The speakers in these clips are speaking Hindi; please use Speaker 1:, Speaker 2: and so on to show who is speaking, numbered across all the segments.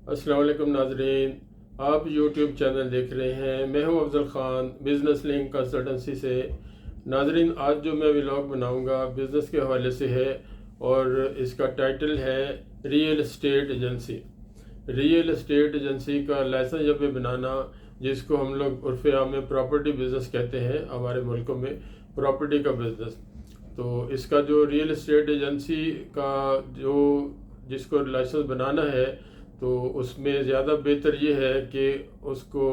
Speaker 1: अस्सलाम वालेकुम नाजरीन, आप यूट्यूब चैनल देख रहे हैं। मैं हूं Afzal Khan business link consultancy से। नाजरीन, आज जो मैं व्लॉग बनाऊंगा बिज़नेस के हवाले से है और इसका टाइटल है real estate agency. Real estate agency का लाइसेंस जब भी बनाना, जिसको हम लोग उर्फ़ आम में प्रॉपर्टी बिज़नेस कहते हैं, हमारे मुल्कों में प्रॉपर्टी का बिज़नेस। तो इसका जो रियल एस्टेट एजेंसी का जो जिसको लाइसेंस बनाना है, तो उसमें ज़्यादा बेहतर ये है कि उसको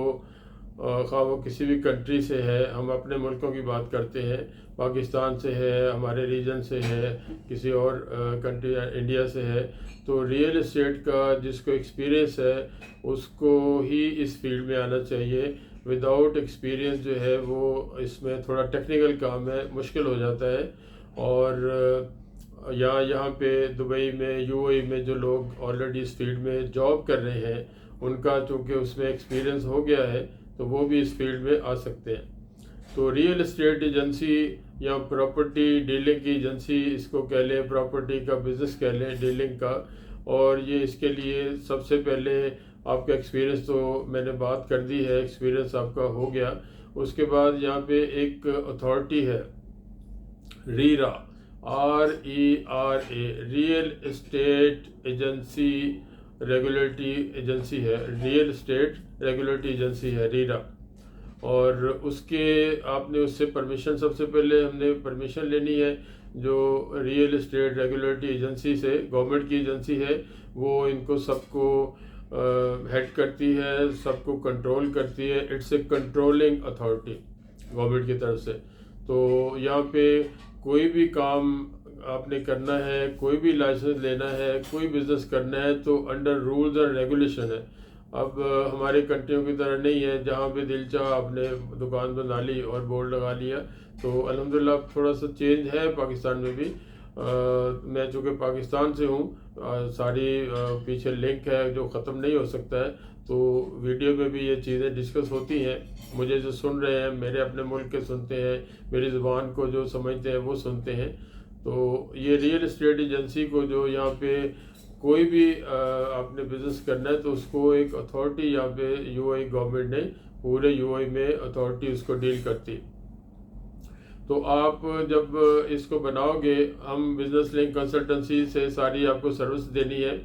Speaker 1: खा वो किसी भी कंट्री से है, हम अपने मुल्कों की बात करते हैं, पाकिस्तान से है, हमारे रीजन से है, किसी और कंट्री इंडिया से है, तो रियल एस्टेट का जिसको एक्सपीरियंस है उसको ही इस फील्ड में आना चाहिए। विदाउट एक्सपीरियंस जो है वो इसमें थोड़ा टेक्निकल काम है, मुश्किल हो जाता है। और यहाँ पे दुबई में, यूएई में जो लोग ऑलरेडी इस फील्ड में जॉब कर रहे हैं, उनका चूँकि उसमें एक्सपीरियंस हो गया है, तो वो भी इस फील्ड में आ सकते हैं। तो रियल एस्टेट एजेंसी या प्रॉपर्टी डीलिंग की एजेंसी इसको कह लें, प्रॉपर्टी का बिज़नेस कह लें, डीलिंग का। और ये इसके लिए सबसे पहले आपका एक्सपीरियंस, तो मैंने बात कर दी है, एक्सपीरियंस आपका हो गया। उसके बाद यहाँ पे एक अथॉरिटी है, रीरा, RERA, real estate agency regulatory agency है, रियल एस्टेट रेगुलेटरी एजेंसी है रीरा। और उसके आपने उससे परमिशन, सबसे पहले हमने परमिशन लेनी है। जो रियल एस्टेट रेगुलेटरी एजेंसी से, गवर्नमेंट की एजेंसी है, वो इनको सबको हेड करती है, सबको कंट्रोल करती है। It's a controlling authority government की तरफ से। तो यहाँ पे कोई भी काम आपने करना है, कोई भी लाइसेंस लेना है, कोई बिज़नेस करना है, तो अंडर रूल्स एंड रेगुलेशन है। अब हमारे कंट्रियों की तरह नहीं है जहाँ पे दिल चाह आपने दुकान बना ली और बोर्ड लगा लिया। तो अल्हम्दुलिल्लाह थोड़ा सा चेंज है पाकिस्तान में भी। मैं चूँकि पाकिस्तान से हूँ, सारी पीछे लिंक है जो ख़त्म नहीं हो सकता है, तो वीडियो में भी ये चीज़ें डिस्कस होती हैं। मुझे जो सुन रहे हैं, मेरे अपने मुल्क के सुनते हैं, मेरी ज़ुबान को जो समझते हैं वो सुनते हैं। तो ये रियल एस्टेट एजेंसी को जो यहाँ पे कोई भी आपने बिज़नेस करना है, तो उसको एक अथॉरिटी यहाँ पे यूएई गवर्नमेंट ने, पूरे यूएई में अथॉरिटी उसको डील करती। तो आप जब इसको बनाओगे, हम बिजनेस लिंक कंसल्टेंसी से सारी आपको सर्विस देनी है।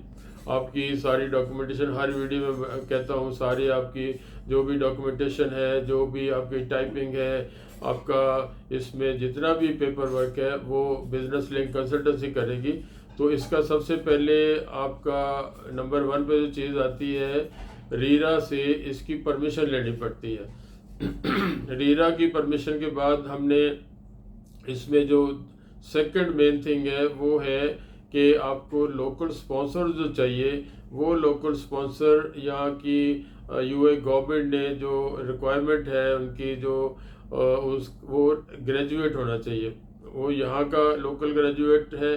Speaker 1: आपकी सारी डॉक्यूमेंटेशन, हर वीडियो में कहता हूँ, सारी आपकी जो भी डॉक्यूमेंटेशन है, जो भी आपकी टाइपिंग है, आपका इसमें जितना भी पेपर वर्क है, वो बिजनेस लिंक कंसल्टेंसी करेगी। तो इसका सबसे पहले आपका नंबर 1 पे जो चीज़ आती है, रीरा से इसकी परमिशन लेनी पड़ती है। रीरा की परमिशन के बाद हमने इसमें जो सेकंड मेन थिंग है वो है कि आपको लोकल स्पॉन्सर जो चाहिए, वो लोकल स्पॉन्सर यहाँ की यूए गवर्नमेंट ने जो रिक्वायरमेंट है उनकी, जो वो ग्रेजुएट होना चाहिए। वो यहाँ का लोकल ग्रेजुएट है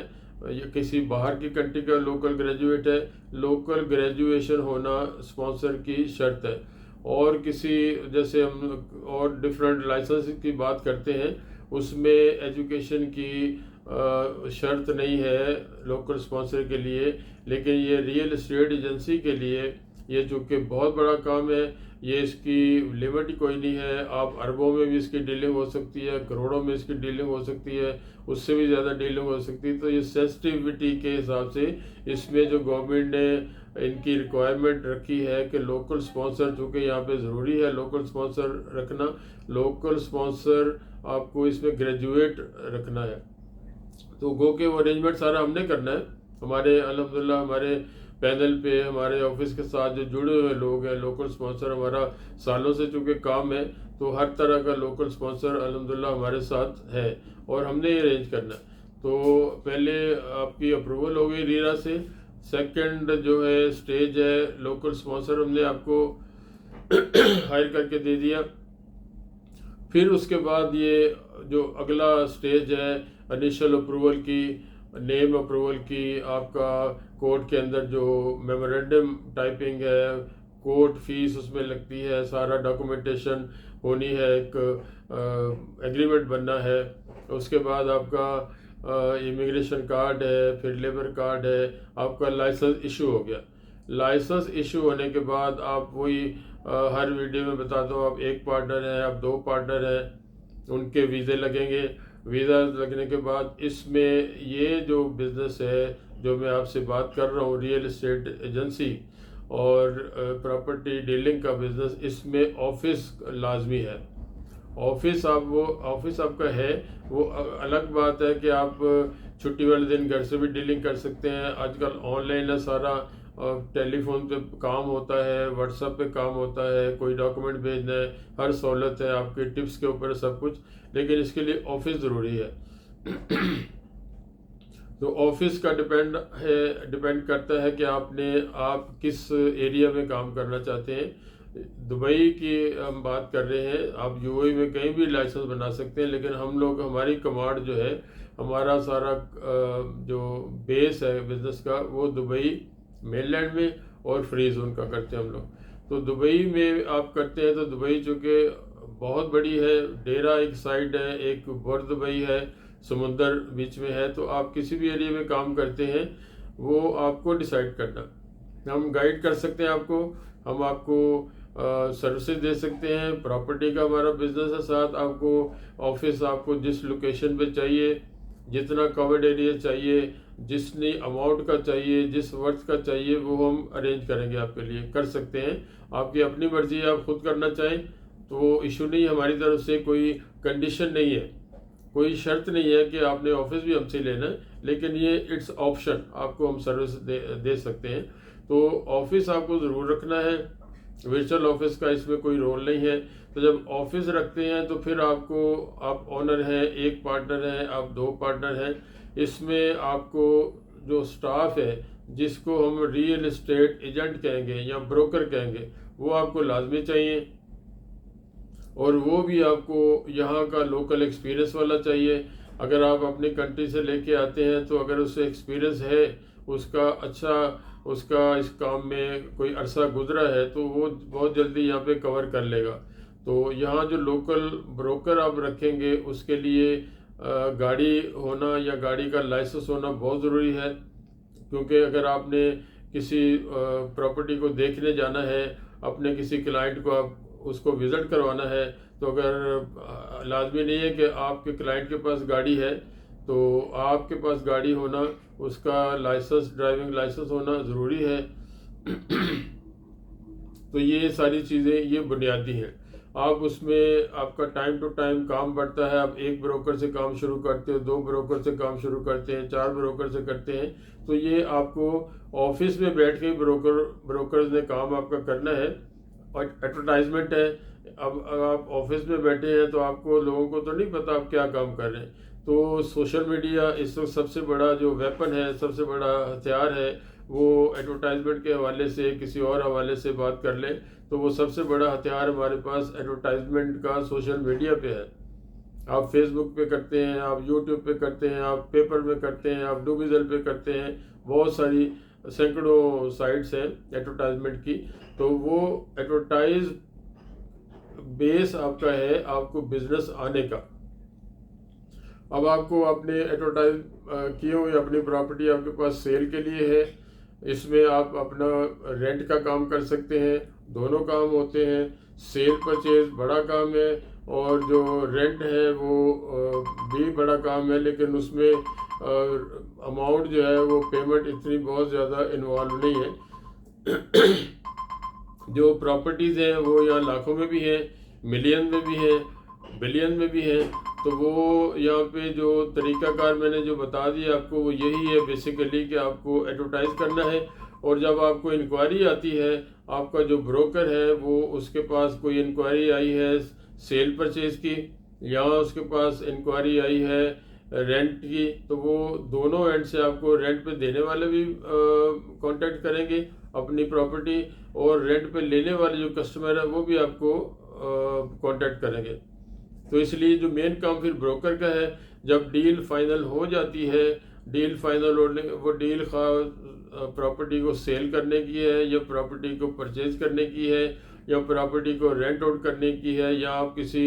Speaker 1: या किसी बाहर की कंट्री का लोकल ग्रेजुएट है। लोकल ग्रेजुएशन होना स्पॉन्सर की शर्त है। और किसी, जैसे हम और डिफरेंट लाइसेंस की बात करते हैं, उसमें एजुकेशन की शर्त नहीं है लोकल स्पॉन्सर के लिए। लेकिन ये रियल एस्टेट एजेंसी के लिए ये चूँकि बहुत बड़ा काम है, ये इसकी लिमिट कोई नहीं है। आप अरबों में भी इसकी डीलिंग हो सकती है, करोड़ों में इसकी डीलिंग हो सकती है, उससे भी ज़्यादा डीलिंग हो सकती है। तो ये सेंसिटिविटी के हिसाब से इसमें जो गवर्नमेंट ने इनकी रिक्वायरमेंट रखी है कि लोकल स्पॉन्सर, चूँकि यहाँ पे ज़रूरी है लोकल स्पॉन्सर रखना। लोकल स्पॉन्सर आपको इसमें ग्रेजुएट रखना है। तो गो के वो अरेंजमेंट सारा हमने करना है। हमारे अल्हम्दुलिल्लाह हमारे पैनल पे, हमारे ऑफिस के साथ जो जुड़े हुए लोग हैं, लोकल स्पॉन्सर हमारा सालों से चूँकि काम है, तो हर तरह का लोकल स्पॉन्सर अल्हम्दुलिल्लाह हमारे साथ है और हमने ये अरेंज करना है। तो पहले आपकी अप्रूवल हो गई रीरा से। सेकंड जो है स्टेज है, लोकल स्पॉन्सर हमने आपको हायर करके दे दिया। फिर उसके बाद ये जो अगला स्टेज है इनिशियल अप्रूवल की, नेम अप्रूवल की, आपका कोर्ट के अंदर जो मेमोरेंडम टाइपिंग है, कोर्ट फीस उसमें लगती है, सारा डॉक्यूमेंटेशन होनी है, एक एग्रीमेंट बनना है। उसके बाद आपका इमिग्रेशन कार्ड है, फिर लेबर कार्ड है, आपका लाइसेंस इशू हो गया। लाइसेंस इशू होने के बाद आप वही हर वीडियो में बताता हूँ, आप एक पार्टनर हैं, आप दो पार्टनर हैं, उनके वीज़े लगेंगे। वीज़ा लगने के बाद इसमें ये जो बिज़नेस है जो मैं आपसे बात कर रहा हूँ, रियल इस्टेट एजेंसी और प्रॉपर्टी डीलिंग का बिज़नेस, इसमें ऑफिस लाजमी है। ऑफिस आपका है, वो अलग बात है कि आप छुट्टी वाले दिन घर से भी डीलिंग कर सकते हैं। आजकल ऑनलाइन है सारा, टेलीफोन पे काम होता है, व्हाट्सएप पे काम होता है, कोई डॉक्यूमेंट भेजना है, हर सहूलत है, आपके टिप्स के ऊपर सब कुछ, लेकिन इसके लिए ऑफिस ज़रूरी है। तो ऑफिस का डिपेंड करता है कि आप किस एरिया में काम करना चाहते हैं। दुबई की हम बात कर रहे हैं, आप यूएई में कहीं भी लाइसेंस बना सकते हैं, लेकिन हमारी कमांड जो है, हमारा सारा जो बेस है बिजनेस का, वो दुबई मेनलैंड में और फ्री जोन का करते हैं हम लोग। तो दुबई में आप करते हैं, तो दुबई चूँकि बहुत बड़ी है, डेरा एक साइड है, एक बुर्ज दुबई है, समुंदर बीच में है, तो आप किसी भी एरिया में काम करते हैं वो आपको डिसाइड करना। हम गाइड कर सकते हैं आपको, हम आपको सर्विसेज दे सकते हैं, प्रॉपर्टी का हमारा बिजनेस है साथ। आपको ऑफिस आपको जिस लोकेशन पे चाहिए, जितना कवर्ड एरिया चाहिए, जितनी अमाउंट का चाहिए, जिस वर्थ का चाहिए, वो हम अरेंज करेंगे आपके लिए, कर सकते हैं। आपकी अपनी मर्जी है, आप खुद करना चाहें तो इशू नहीं, हमारी तरफ से कोई कंडीशन नहीं है, कोई शर्त नहीं है कि आपने ऑफिस भी हमसे लेना है, लेकिन ये इट्स ऑप्शन, आपको हम सर्विस दे सकते हैं। तो ऑफिस आपको ज़रूर रखना है, वर्चुअल ऑफिस का इसमें कोई रोल नहीं है। तो जब ऑफिस रखते हैं तो फिर आप ओनर हैं, एक पार्टनर हैं, आप दो पार्टनर हैं, इसमें आपको जो स्टाफ है, जिसको हम रियल एस्टेट एजेंट कहेंगे या ब्रोकर कहेंगे, वो आपको लाजमी चाहिए, और वो भी आपको यहाँ का लोकल एक्सपीरियंस वाला चाहिए। अगर आप अपनी कंट्री से लेके आते हैं तो अगर उससे एक्सपीरियंस है, उसका इस काम में कोई अरसा गुजरा है, तो वो बहुत जल्दी यहाँ पे कवर कर लेगा। तो यहाँ जो लोकल ब्रोकर आप रखेंगे, उसके लिए गाड़ी होना या गाड़ी का लाइसेंस होना बहुत ज़रूरी है, क्योंकि अगर आपने किसी प्रॉपर्टी को देखने जाना है, अपने किसी क्लाइंट को आप उसको विज़िट करवाना है, तो अगर लाजमी नहीं है कि आपके क्लाइंट के पास गाड़ी है, तो आपके पास गाड़ी होना, उसका लाइसेंस, ड्राइविंग लाइसेंस होना ज़रूरी है। तो ये सारी चीज़ें ये बुनियादी हैं। आप उसमें आपका टाइम टू टाइम काम बढ़ता है, आप एक ब्रोकर से काम शुरू करते हो, दो ब्रोकर से काम शुरू करते हैं, चार ब्रोकर से करते हैं। तो ये आपको ऑफिस में बैठ के ब्रोकर्स ने काम आपका करना है। और एडवर्टाइजमेंट है, अब आप ऑफिस में बैठे हैं तो आपको लोगों को तो नहीं पता आप क्या काम कर रहे हैं। तो सोशल मीडिया इस वक्त सबसे बड़ा जो वेपन है, सबसे बड़ा हथियार है, वो एडवर्टाइजमेंट के हवाले से किसी और हवाले से बात कर ले, तो वो सबसे बड़ा हथियार हमारे पास एडवर्टाइजमेंट का सोशल मीडिया पे है। आप फेसबुक पे करते हैं, आप यूट्यूब पे करते हैं, आप पेपर में करते हैं, आप डूबिजल पे करते हैं, बहुत सारी सैकड़ों साइट्स हैं एडवर्टाइजमेंट की। तो वो एडवर्टाइज बेस आपका है आपको बिजनेस आने का। अब आपको आपने एडवर्टाइज किए हुए अपनी प्रॉपर्टी आपके पास सेल के लिए है, इसमें आप अपना रेंट का काम कर सकते हैं, दोनों काम होते हैं। सेल परचेज बड़ा काम है और जो रेंट है वो भी बड़ा काम है, लेकिन उसमें अमाउंट जो है वो पेमेंट इतनी बहुत ज़्यादा इन्वॉल्व नहीं है। जो प्रॉपर्टीज़ हैं वो यहाँ लाखों में भी हैं, मिलियन में भी हैं, बिलियन में भी हैं। तो वो यहाँ पे जो तरीक़ाकार मैंने जो बता दिया आपको, वो यही है बेसिकली कि आपको एडवर्टाइज़ करना है। और जब आपको इंक्वायरी आती है, आपका जो ब्रोकर है वो उसके पास कोई इंक्वायरी आई है सेल परचेज की, या उसके पास इंक्वायरी आई है रेंट की, तो वो दोनों एंड से आपको रेंट पे देने वाले भी कांटेक्ट करेंगे अपनी प्रॉपर्टी, और रेंट पे लेने वाले जो कस्टमर है वो भी आपको कांटेक्ट करेंगे। तो इसलिए जो मेन काम फिर ब्रोकर का है, जब डील फाइनल हो जाती है, डील फाइनल होने, वो डील प्रॉपर्टी को सेल करने की है, या प्रॉपर्टी को परचेज करने की है, या प्रॉपर्टी को रेंट आउट करने की है, या आप किसी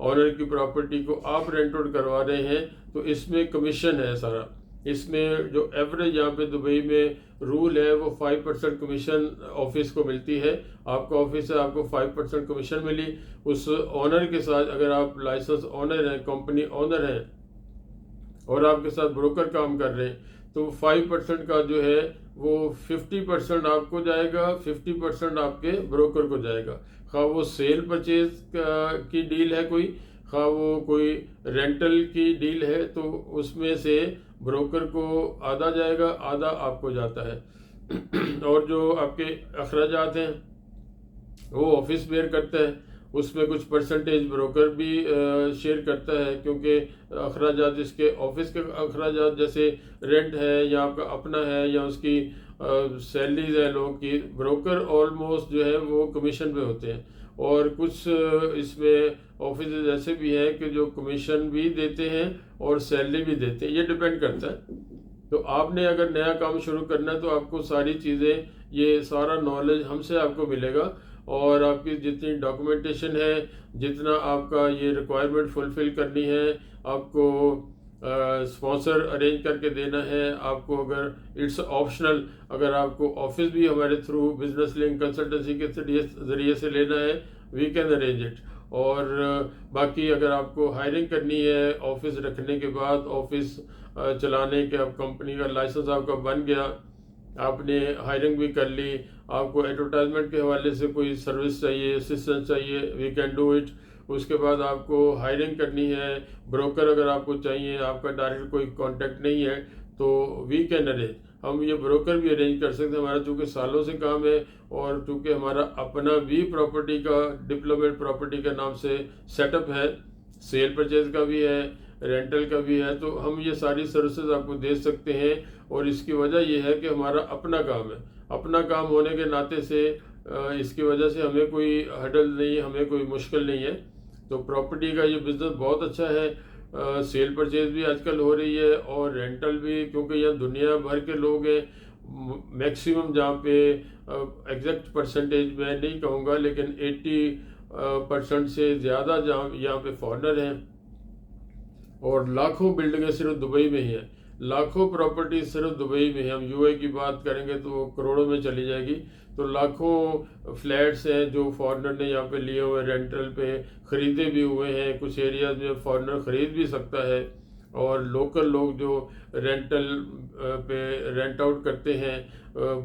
Speaker 1: ऑनर की प्रॉपर्टी को आप रेंट आउट करवा रहे हैं, तो इसमें कमीशन है सारा। इसमें जो एवरेज यहाँ पे दुबई में रूल है वो 5% कमीशन ऑफिस को मिलती है। आपका ऑफिस है, आपको 5% कमीशन मिली। उस ऑनर के साथ अगर आप लाइसेंस ऑनर हैं, कंपनी ऑनर हैं और आपके साथ ब्रोकर काम कर रहे हैं, तो 5% का जो है वो 50% आपको जाएगा, 50% आपके ब्रोकर को जाएगा। खा वो सेल परचेज की डील है कोई, खा वो कोई रेंटल की डील है, तो उसमें से ब्रोकर को आधा जाएगा, आधा आपको जाता है। और जो आपके अखराजात हैं वो ऑफिस बेयर करता है, उसमें कुछ परसेंटेज ब्रोकर भी शेयर करता है, क्योंकि अखराजात इसके ऑफिस के अखराजात जैसे रेंट है या आपका अपना है या उसकी सैलरीज है लोगों की, ब्रोकर ऑलमोस्ट जो है वो कमीशन पे होते हैं। और कुछ इसमें ऑफिस ऐसे भी हैं कि जो कमीशन भी देते हैं और सैलरी भी देते हैं, ये डिपेंड करता है। तो आपने अगर नया काम शुरू करना है तो आपको सारी चीज़ें, ये सारा नॉलेज हमसे आपको मिलेगा, और आपकी जितनी डॉक्यूमेंटेशन है, जितना आपका ये रिक्वायरमेंट फुलफिल करनी है, आपको स्पॉन्सर अरेंज करके देना है, आपको अगर इट्स ऑप्शनल, अगर आपको ऑफिस भी हमारे थ्रू बिजनेस लिंक कंसल्टेंसी के ज़रिए से लेना है, वी कैन अरेंज इट। और बाकी अगर आपको हायरिंग करनी है ऑफिस रखने के बाद, ऑफिस चलाने के, अब कंपनी का लाइसेंस आपका बन गया, आपने हायरिंग भी कर ली, आपको एडवर्टाइजमेंट के हवाले से कोई सर्विस चाहिए, असिस्टेंस चाहिए, वी कैन डू इट। उसके बाद आपको हायरिंग करनी है, ब्रोकर अगर आपको चाहिए, आपका डायरेक्ट कोई कांटेक्ट नहीं है, तो वी कैन अरेंज, हम ये ब्रोकर भी अरेंज कर सकते हैं। हमारा चूँकि सालों से काम है और चूँकि हमारा अपना भी प्रॉपर्टी का, डिप्लोमेट प्रॉपर्टी के नाम से सेटअप है, सेल परचेज का भी है, रेंटल का भी है, तो हम ये सारी सर्विसेज आपको दे सकते हैं। और इसकी वजह यह है कि हमारा अपना काम है, अपना काम होने के नाते से इसकी वजह से हमें कोई हडल नहीं, हमें कोई मुश्किल नहीं है। तो प्रॉपर्टी का ये बिज़नेस बहुत अच्छा है, सेल परचेज भी आजकल हो रही है और रेंटल भी, क्योंकि यहाँ दुनिया भर के लोग हैं। मैक्सिमम जहाँ पे एग्जैक्ट परसेंटेज मैं नहीं कहूँगा, लेकिन 80% से ज़्यादा जहाँ यहाँ पे फॉरेनर हैं, और लाखों बिल्डिंगें सिर्फ दुबई में ही हैं, लाखों प्रॉपर्टी सिर्फ दुबई में है। हम यूए की बात करेंगे तो करोड़ों में चली जाएगी। तो लाखों फ्लैट्स हैं जो फॉरेनर ने यहाँ पे लिए हुए, रेंटल पे ख़रीदे भी हुए हैं, कुछ एरियाज में फॉरेनर ख़रीद भी सकता है। और लोकल लोग जो रेंटल पे रेंट आउट करते हैं,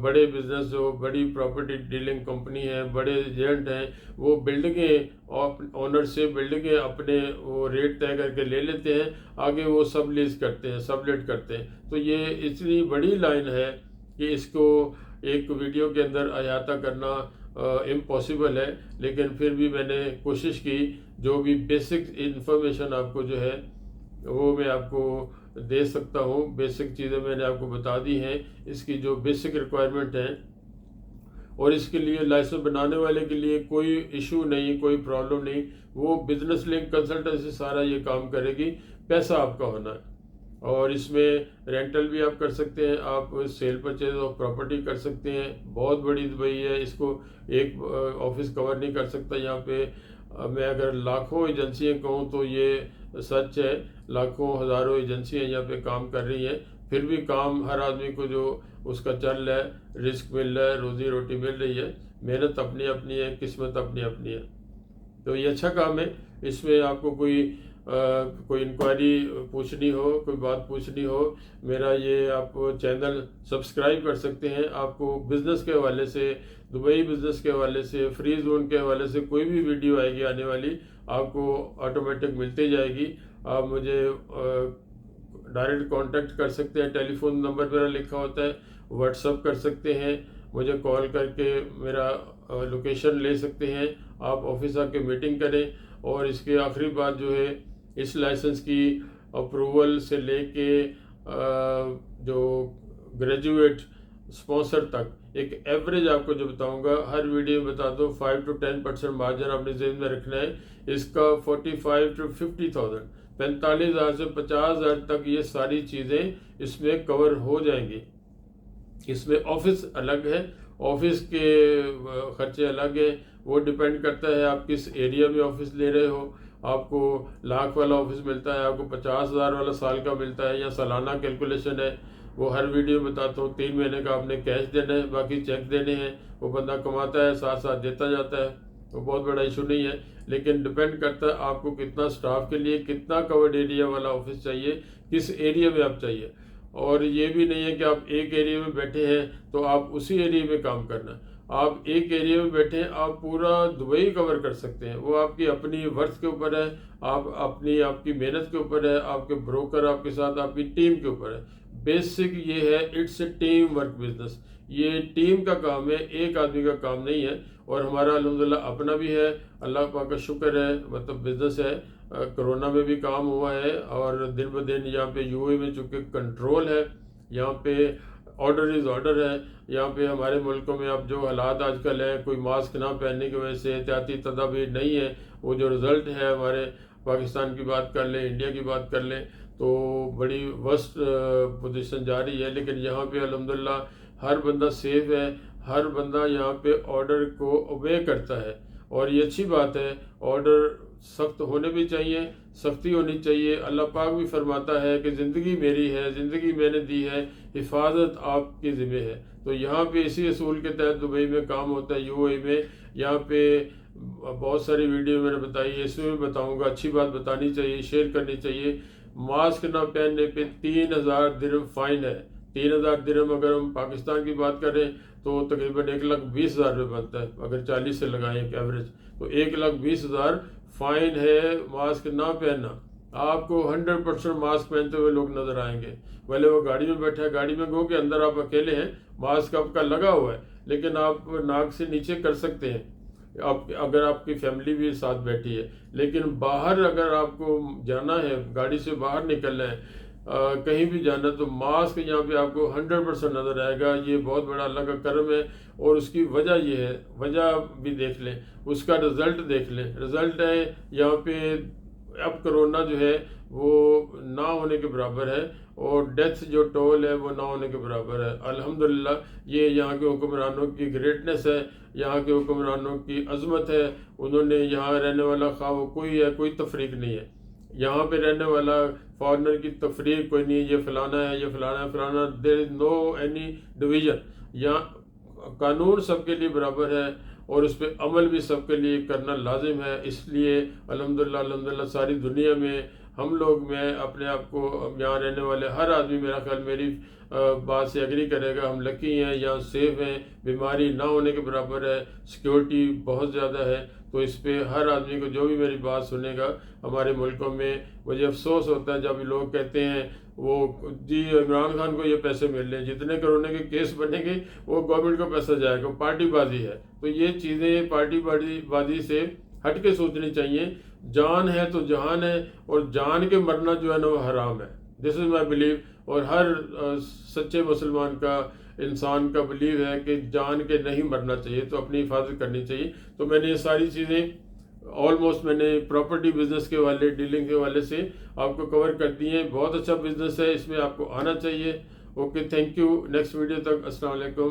Speaker 1: बड़े बिजनेस जो बड़ी प्रॉपर्टी डीलिंग कंपनी है, बड़े एजेंट हैं, वो बिल्डिंगें ऑनर से बिल्डिंगें अपने वो रेट तय करके ले लेते हैं, आगे वो सब लीज करते हैं, सबलेट करते हैं। तो ये इतनी बड़ी लाइन है कि इसको एक वीडियो के अंदर अहाता करना इम्पॉसिबल है, लेकिन फिर भी मैंने कोशिश की, जो भी बेसिक इन्फॉर्मेशन आपको जो है वो मैं आपको दे सकता हूँ। बेसिक चीज़ें मैंने आपको बता दी हैं, इसकी जो बेसिक रिक्वायरमेंट है, और इसके लिए लाइसेंस बनाने वाले के लिए कोई इशू नहीं, कोई प्रॉब्लम नहीं। वो बिजनेस लिंक कंसल्टेंसी सारा ये काम करेगी, पैसा आपका होना है। और इसमें रेंटल भी आप कर सकते हैं, आप सेल परचेज ऑफ प्रॉपर्टी कर सकते हैं। बहुत बड़ी दुबई है, इसको एक ऑफिस कवर नहीं कर सकता यहाँ पे। मैं अगर लाखों एजेंसियाँ कहूँ तो ये सच है, लाखों हज़ारों एजेंसियाँ यहाँ पे काम कर रही हैं, फिर भी काम हर आदमी को जो उसका चल रहा है, रिस्क मिल रहा है, रोज़ी रोटी मिल रही है। मेहनत अपनी अपनी है, किस्मत अपनी अपनी है। तो ये अच्छा काम है। इसमें आपको कोई इंक्वायरी पूछनी हो, कोई बात पूछनी हो, मेरा ये आप चैनल सब्सक्राइब कर सकते हैं। आपको बिज़नेस के हवाले से, दुबई बिज़नेस के हवाले से, फ्री जोन के हवाले से कोई भी वीडियो आएगी आने वाली, आपको ऑटोमेटिक मिलती जाएगी। आप मुझे डायरेक्ट कांटेक्ट कर सकते हैं, टेलीफोन नंबर मेरा लिखा होता है, व्हाट्सअप कर सकते हैं, मुझे कॉल करके मेरा लोकेशन ले सकते हैं, आप ऑफिस आके मीटिंग करें। और इसके आखिरी बात जो है, इस लाइसेंस की अप्रूवल से लेके जो ग्रेजुएट स्पॉन्सर तक एक एवरेज आपको जो बताऊंगा, हर वीडियो में बता दो, 5 to 10% मार्जिन अपने जेब में रखना है। इसका 45 to 50,000, 45,000 से 50,000 तक ये सारी चीज़ें इसमें कवर हो जाएंगी। इसमें ऑफिस अलग है, ऑफिस के खर्चे अलग हैं, वो डिपेंड करता है आप किस एरिया में ऑफिस ले रहे हो, आपको लाख वाला ऑफिस मिलता है, आपको 50,000 वाला साल का मिलता है, या सालाना कैलकुलेशन है, वो हर वीडियो में बताता हूँ। 3 महीने का आपने कैश देना है, बाकी चेक देने हैं। वो बंदा कमाता है, साथ साथ देता जाता है, वो बहुत बड़ा इशू नहीं है। लेकिन डिपेंड करता है आपको कितना स्टाफ के लिए कितना कवर्ड एरिया वाला ऑफिस चाहिए, किस एरिया में आप चाहिए। और ये भी नहीं है कि आप एक एरिया में बैठे हैं तो आप उसी एरिया में काम करना। आप एक एरिया में बैठे हैं, आप पूरा दुबई कवर कर सकते हैं। वो आपकी अपनी वर्थ के ऊपर है, आपकी मेहनत के ऊपर है, आपके ब्रोकर आपके साथ, आपकी टीम के ऊपर है। बेसिक ये है, it's a team work business. ये टीम का काम है, एक आदमी का काम नहीं है। और हमारा अल्हम्दुलिल्लाह अपना भी है, अल्लाह पाक का शुक्र है, मतलब बिजनेस है। कोरोना में भी काम हुआ है, और दिन ब दिन यहाँ पे यूएई में चूँकि कंट्रोल है, यहाँ पे ऑर्डर इज़ ऑर्डर है। यहाँ पे हमारे मुल्कों में अब जो हालात आजकल हैं, कोई मास्क ना पहनने की वजह से एहतियाती तदाबीर नहीं है, वो जो रिज़ल्ट है, हमारे पाकिस्तान की बात कर लें, इंडिया की बात कर लें, तो बड़ी वर्स्ट पोजीशन जा रही है। लेकिन यहाँ पे अल्हम्दुलिल्लाह हर बंदा सेफ है, हर बंदा यहाँ पे ऑर्डर को ओबे करता है, और ये अच्छी बात है। ऑर्डर सख्त होने भी चाहिए, सख्ती होनी चाहिए। अल्लाह पाक भी फरमाता है कि ज़िंदगी मेरी है, ज़िंदगी मैंने दी है, हिफाजत आपकी ज़िम्मे है। तो यहाँ पे इसी असूल के तहत दुबई में काम होता है, यूएई में। यहाँ पे बहुत सारी वीडियो मैंने बताई है, इसमें भी बताऊँगा। अच्छी बात बतानी चाहिए, शेयर करनी चाहिए। मास्क ना पहनने पे 3,000 दिरहम फ़ाइन है। 3,000 दिरहम अगर हम पाकिस्तान की बात करें तो तकरीबन 1,20,000 रुपये बनता है, अगर 40 से लगाएं एक एवरेज, तो 1,20,000 फाइन है मास्क ना पहनना। आपको 100% मास्क पहनते हुए लोग नजर आएंगे। भले वो गाड़ी में बैठा है, गाड़ी में गो के अंदर आप अकेले हैं, मास्क आपका लगा हुआ है, लेकिन आप नाक से नीचे कर सकते हैं, आप अगर आपकी फैमिली भी साथ बैठी है। लेकिन बाहर अगर आपको जाना है, गाड़ी से बाहर निकलना है, कहीं भी जाना, तो मास्क यहाँ पे आपको 100% नज़र आएगा। ये बहुत बड़ा अल्लाह का करम है। और उसकी वजह ये है, वजह भी देख लें, उसका रिज़ल्ट देख लें। रिज़ल्ट है यहाँ पे अब कोरोना जो है वो ना होने के बराबर है, और डेथ जो टोल है वो ना होने के बराबर है। अल्हम्दुलिल्लाह ये यहाँ के हुक्मरानों की ग्रेटनेस है, यहाँ के हुक्मरानों की अजमत है। उन्होंने यहाँ रहने वाला खा वो कोई है, कोई तफरीक नहीं है। यहाँ पे रहने वाला फॉरनर की तफरीक कोई नहीं है, ये फलाना है, ये फलाना है, फलाना। There is no any division. यहाँ कानून सबके लिए बराबर है, और उस पर अमल भी सबके लिए करना लाजिम है। इसलिए अल्हम्दुलिल्लाह अल्हम्दुलिल्लाह सारी दुनिया में हम लोग, मैं अपने आप को, यहाँ रहने वाले हर आदमी मेरा ख्याल मेरी बात से एग्री करेगा, हम लकी हैं, यहाँ सेफ हैं, बीमारी ना होने के बराबर है, सिक्योरिटी बहुत ज़्यादा है। तो इस पे हर आदमी को, जो भी मेरी बात सुनेगा हमारे मुल्कों में, मुझे अफसोस होता है जब लोग कहते हैं वो जी इमरान खान को ये पैसे मिल रहे हैं, जितने कोरोना के केस बनेंगे वो गवर्नमेंट को पैसा जाएगा, पार्टीबाजी है। तो ये चीज़ें पार्टीबाजी से हट के सोचनी चाहिए। जान है तो जहान है, और जान के मरना जो है ना वो हराम है। This is my believe. और हर सच्चे मुसलमान का, इंसान का बिलीव है कि जान के नहीं मरना चाहिए, तो अपनी हिफाजत करनी चाहिए। तो मैंने ये सारी चीज़ें ऑलमोस्ट मैंने प्रॉपर्टी बिजनेस के वाले, डीलिंग के वाले से आपको कवर कर दी हैं। बहुत अच्छा बिजनेस है, इसमें आपको आना चाहिए। Okay, thank you. Next video तक अस्सलाम वालेकुम।